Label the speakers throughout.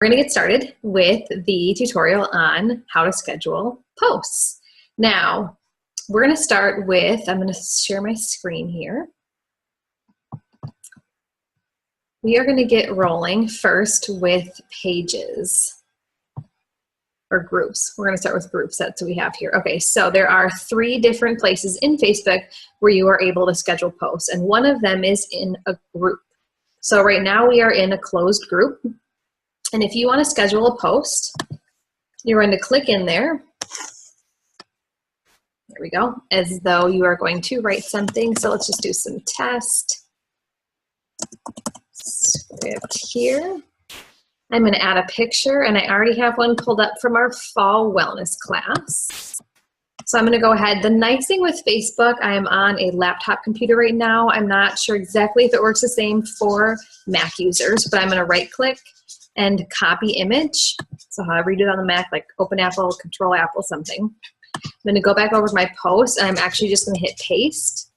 Speaker 1: We're going to get started with the tutorial on how to schedule posts. Now, we're going to start with, I'm going to share my screen here. We are going to get rolling first with pages or groups. We're going to start with groups. That's what we have here. Okay, so there are 3 different places in Facebook where you are able to schedule posts, and one of them is in a group. So right now we are in a closed group. And if you want to schedule a post, you're going to click in there. There we go, as though you are going to write something. So let's just do some test script here. I'm going to add a picture, and I already have one pulled up from our fall wellness class. So I'm going to go ahead. The nice thing with Facebook, I am on a laptop computer right now. I'm not sure exactly if it works the same for Mac users, but I'm going to right click and copy image. So however you do it on the Mac, like open Apple, control Apple, something. I'm going to go back over to my post, and I'm actually just going to hit paste.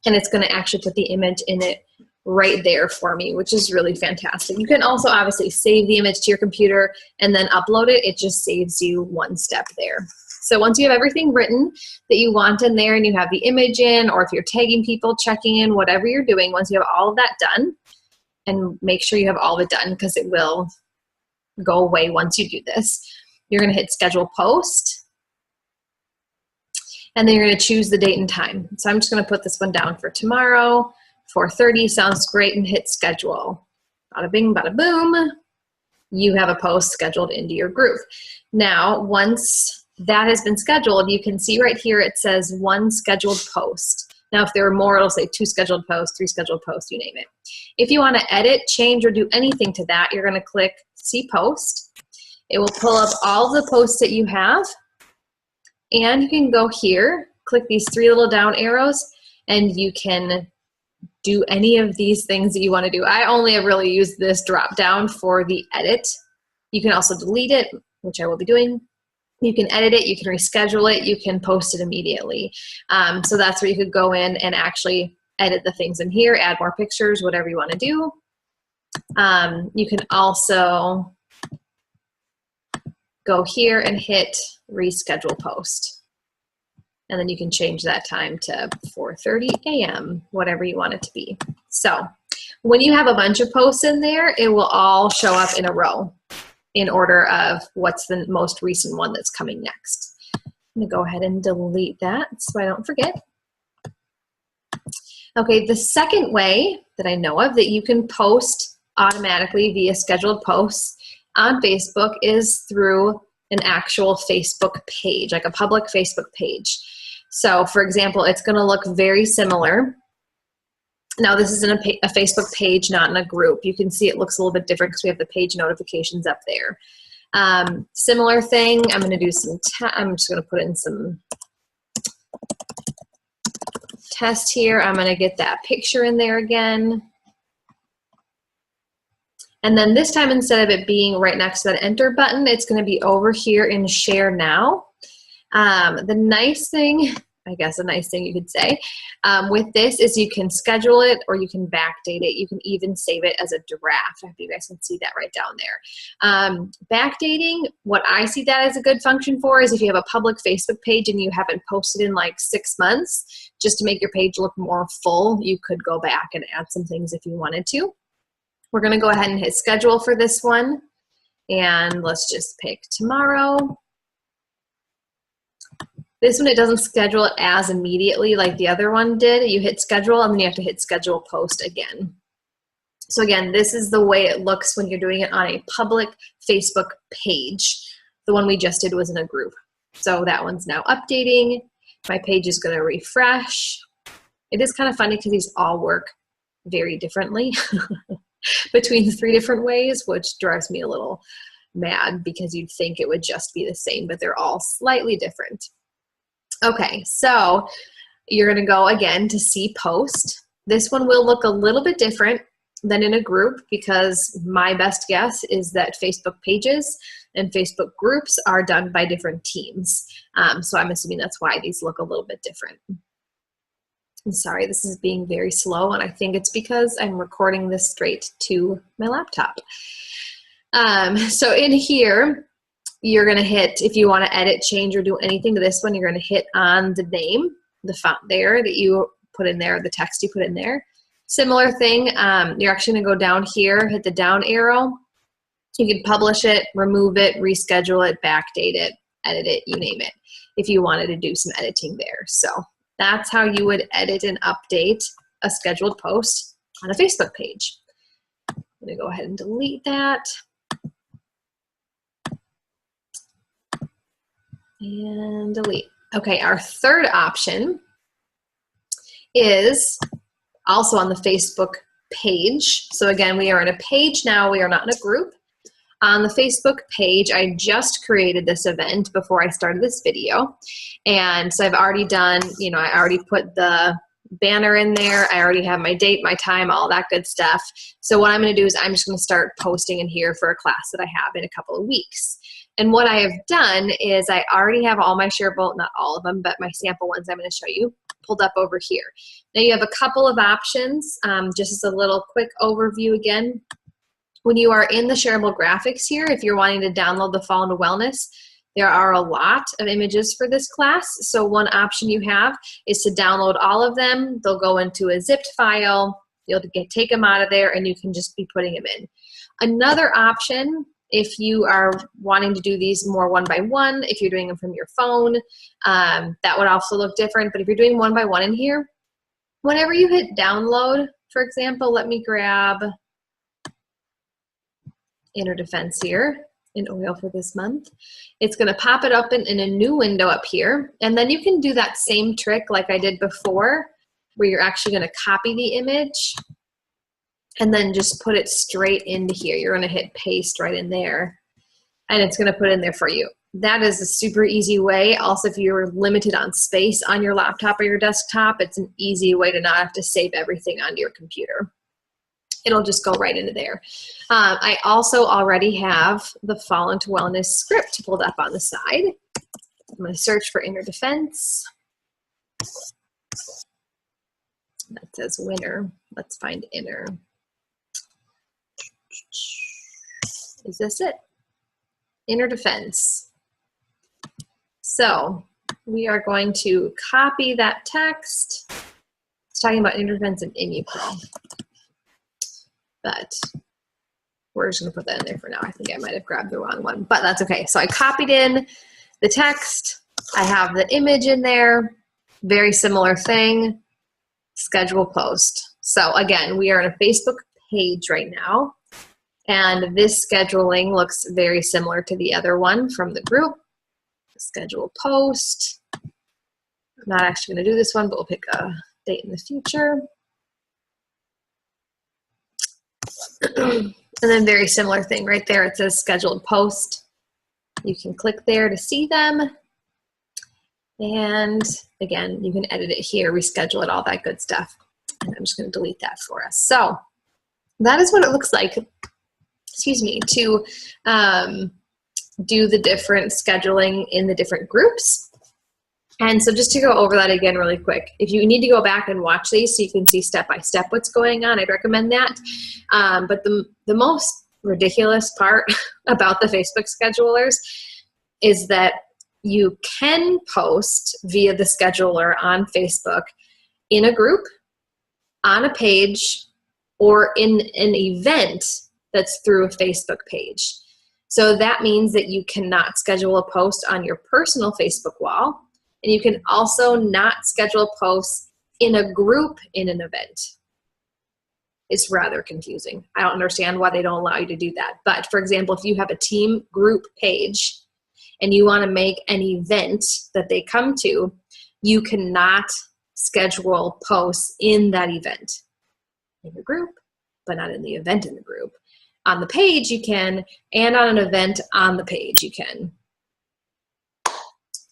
Speaker 1: And it's going to actually put the image in it right there for me, which is really fantastic. You can also obviously save the image to your computer and then upload it. It just saves you one step there. So once you have everything written that you want in there and you have the image in, or if you're tagging people, checking in, whatever you're doing, once you have all of that done, and make sure you have all of it done because it will go away once you do this. You're going to hit schedule post, and then you're going to choose the date and time. So I'm just going to put this one down for tomorrow, 4:30, sounds great, and hit schedule. Bada bing, bada boom. You have a post scheduled into your group. Now, once that has been scheduled, you can see right here it says 1 scheduled post. Now, if there are more, it'll say 2 scheduled posts, 3 scheduled posts, you name it. If you want to edit, change, or do anything to that, you're going to click See Post. It will pull up all the posts that you have, and you can go here, click these 3 little down arrows, and you can do any of these things that you want to do. I only have really used this drop down for the edit. You can also delete it, which I will be doing. You can edit it, you can reschedule it, you can post it immediately. So that's where you could go in and actually edit the things in here, add more pictures, whatever you want to do. You can also go here and hit reschedule post. And then you can change that time to 4:30 a.m., whatever you want it to be. So when you have a bunch of posts in there, it will all show up in a row in order of what's the most recent one that's coming next. I'm going to go ahead and delete that so I don't forget. Okay, the second way that I know of that you can post automatically via scheduled posts on Facebook is through an actual Facebook page, like a public Facebook page. So for example, it's going to look very similar. Now this is in a Facebook page, not in a group. You can see it looks a little bit different because we have the page notifications up there. Similar thing, I'm going to do some, I'm just going to put in some test here. I'm going to get that picture in there again. And then this time, instead of it being right next to that enter button, it's going to be over here in share now. The nice thing, I guess a nice thing you could say, with this is you can schedule it or you can backdate it. You can even save it as a draft. I hope you guys can see that right down there. Backdating, what I see that as a good function for is if you have a public Facebook page and you haven't posted in like 6 months, just to make your page look more full, you could go back and add some things if you wanted to. We're going to go ahead and hit schedule for this one. And let's just pick tomorrow. This one, it doesn't schedule it as immediately like the other one did. You hit schedule and then you have to hit schedule post again. So again, this is the way it looks when you're doing it on a public Facebook page. The one we just did was in a group. So that one's now updating. My page is going to refresh. It is kind of funny because these all work very differently between the 3 different ways, which drives me a little mad because you'd think it would just be the same, but they're all slightly different. Okay, so you're going to go again to see post. This one will look a little bit different than in a group because my best guess is that Facebook pages and Facebook groups are done by different teams. So I'm assuming that's why these look a little bit different. I'm sorry, this is being very slow, and I think it's because I'm recording this straight to my laptop. So in here, you're going to hit, if you want to edit, change, or do anything to this one, you're going to hit on the name, the font there that you put in there, the text you put in there. Similar thing, you're actually going to go down here, hit the down arrow. You can publish it, remove it, reschedule it, backdate it, edit it, you name it, if you wanted to do some editing there. So that's how you would edit and update a scheduled post on a Facebook page. I'm going to go ahead and delete that. And delete. Okay, our third option is also on the Facebook page. So again, we are in a page now, we are not in a group. On the Facebook page, I just created this event before I started this video. And so I've already done, you know, I already put the banner in there. I already have my date, my time, all that good stuff. So what I'm going to do is I'm just going to start posting in here for a class that I have in a couple of weeks. And what I have done is I already have all my shareable, not all of them, but my sample ones I'm going to show you pulled up over here. Now you have a couple of options, just as a little quick overview again. When you are in the shareable graphics here, if you're wanting to download the Fall into Wellness, there are a lot of images for this class. So one option you have is to download all of them. They'll go into a zipped file. You'll take them out of there and you can just be putting them in. Another option, if you are wanting to do these more one by one, if you're doing them from your phone, that would also look different. But if you're doing one by one in here, whenever you hit download, for example, let me grab Inner Defense here in oil for this month. It's going to pop it up in a new window up here. And then you can do that same trick like I did before, where you're actually going to copy the image and then just put it straight into here. You're going to hit paste right in there and it's going to put it in there for you. That is a super easy way. Also, if you're limited on space on your laptop or your desktop, it's an easy way to not have to save everything onto your computer. It'll just go right into there. I also already have the Fall into Wellness script pulled up on the side. I'm going to search for Inner Defense. That says winner. Let's find inner. Is this it? Inner Defense. So we are going to copy that text. It's talking about Inner Defense and ImmuPro. But we're just going to put that in there for now. I think I might have grabbed the wrong one, but that's okay. So I copied in the text. I have the image in there. Very similar thing. Schedule post. So again, we are on a Facebook page right now. And this scheduling looks very similar to the other one from the group. Schedule post. I'm not actually going to do this one, but we'll pick a date in the future. And then very similar thing right there. It says scheduled post. You can click there to see them. And again, you can edit it here, reschedule it, all that good stuff. And I'm just going to delete that for us. So that is what it looks like, excuse me, to do the different scheduling in the different groups. And so just to go over that again really quick, if you need to go back and watch these so you can see step by step what's going on, I'd recommend that. But the most ridiculous part about the Facebook schedulers is that you can post via the scheduler on Facebook in a group, on a page, or in an event that's through a Facebook page. So that means that you cannot schedule a post on your personal Facebook wall, and you can also not schedule posts in a group in an event. It's rather confusing. I don't understand why they don't allow you to do that. But for example, if you have a team group page and you want to make an event that they come to, you cannot schedule posts in that event. In the group, but not in the event in the group. On the page you can, and on an event on the page you can.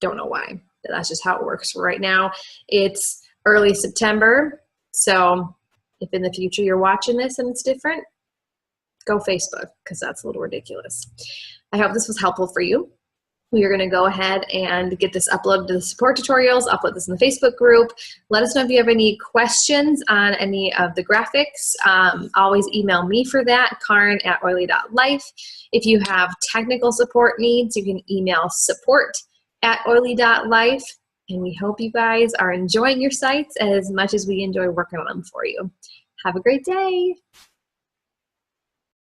Speaker 1: Don't know why. That's just how it works right now. It's early September, so if in the future you're watching this and it's different, go Facebook, because that's a little ridiculous. I hope this was helpful for you. We are going to go ahead and get this uploaded to the support tutorials, upload this in the Facebook group. Let us know if you have any questions on any of the graphics. Always email me for that, Karin@oily.life. If you have technical support needs, you can email support@oily.life. And we hope you guys are enjoying your sites as much as we enjoy working on them for you. Have a great day.